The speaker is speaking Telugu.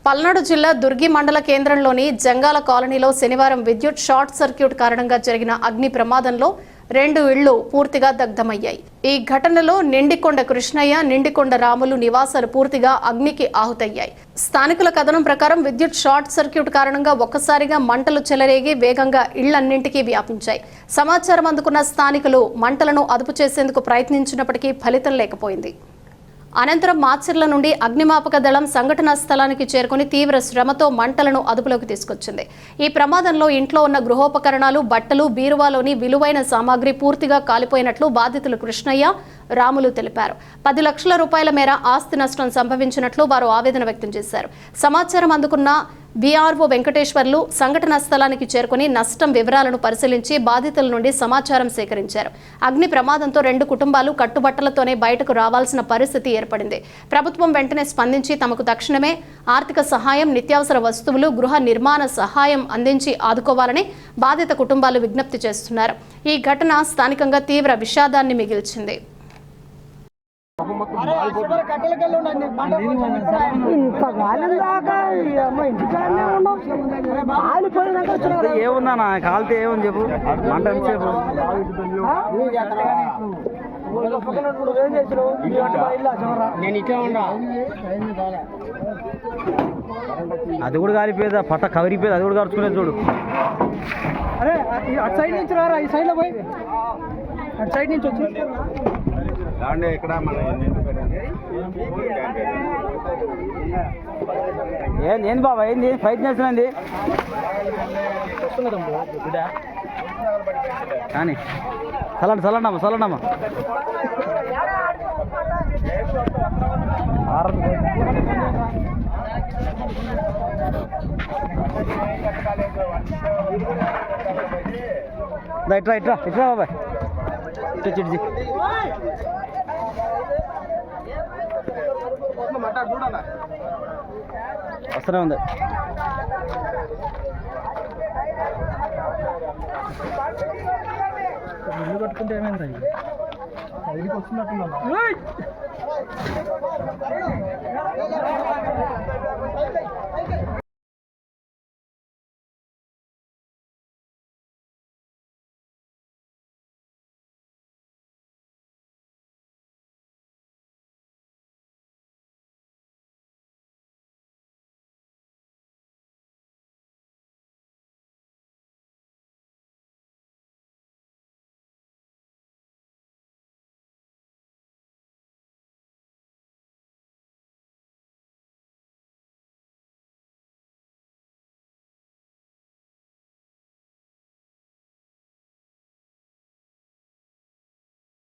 పల్నాడు జిల్లా దుర్గి మండల కేంద్రంలోని జంగాల కాలనీలో శనివారం విద్యుత్ షార్ట్ సర్క్యూట్ కారణంగా జరిగిన అగ్ని ప్రమాదంలో 2 ఇళ్లు పూర్తిగా దగ్ధమయ్యాయి. ఈ ఘటనలో నిండికొండ కృష్ణయ్య, నిండికొండ రాములు నివాసాలు పూర్తిగా అగ్నికి ఆహుతయ్యాయి. స్థానికుల కథనం ప్రకారం విద్యుత్ షార్ట్ సర్క్యూట్ కారణంగా ఒక్కసారిగా మంటలు చెలరేగి వేగంగా ఇళ్లన్నింటికీ వ్యాపించాయి. సమాచారం అందుకున్న స్థానికులు మంటలను అదుపు చేసేందుకు ప్రయత్నించినప్పటికీ ఫలితం లేకపోయింది. అనంతరం మాచర్ల నుండి అగ్నిమాపక దళం సంఘటనా స్థలానికి చేరుకుని తీవ్ర శ్రమతో మంటలను అదుపులోకి తీసుకొచ్చింది. ఈ ప్రమాదంలో ఇంట్లో ఉన్న గృహోపకరణాలు, బట్టలు, బీరువాలోని విలువైన సామాగ్రి పూర్తిగా కాలిపోయినట్లు బాధితులు కృష్ణయ్య, రాములు తెలిపారు. 10 లక్షల రూపాయల మేర ఆస్తి నష్టం సంభవించినట్లు వారు ఆవేదన వ్యక్తం చేశారు. సమాచారం అందుకున్న బీఆర్ఓ వెంకటేశ్వర్లు సంఘటనా స్థలానికి చేరుకుని నష్టం వివరాలను పరిశీలించి బాధితుల నుండి సమాచారం సేకరించారు. అగ్ని ప్రమాదంతో 2 కుటుంబాలు కట్టుబట్టలతోనే బయటకు రావాల్సిన పరిస్థితి ఏర్పడింది. ప్రభుత్వం వెంటనే స్పందించి తమకు తక్షణమే ఆర్థిక సహాయం, నిత్యావసర వస్తువులు, గృహ నిర్మాణ సహాయం అందించి ఆదుకోవాలని బాధిత కుటుంబాలు విజ్ఞప్తి చేస్తున్నారు. ఈ ఘటన స్థానికంగా తీవ్ర విషాదాన్ని మిగిల్చింది. ఏముందా కాలితే ఏముంది చెప్పు, మంట ఎంతసేపు? అది కూడా కాలిపోయేదా, పట్ట కవిరిపోయేది, అది కూడా కరుచుకునేది చూడు. అరే అటు సైడ్ నుంచి రారా, ఈ సైడ్ లో పోయి అటు సైడ్ నుంచి వచ్చి ఏంది బాబా, ఏంది ఫైట్ చేస్తున్నది కానీ చల్లండమ్మా చల్లండమ్మా. ఇట్రా ఇట్రా ఇట్రా బాబాయ్, చిడ్జి వస్తూనే ఉంది. ఇల్లు కట్టుకుంటే ఏమైంది, ఐదుకి వస్తున్నట్టున్నా.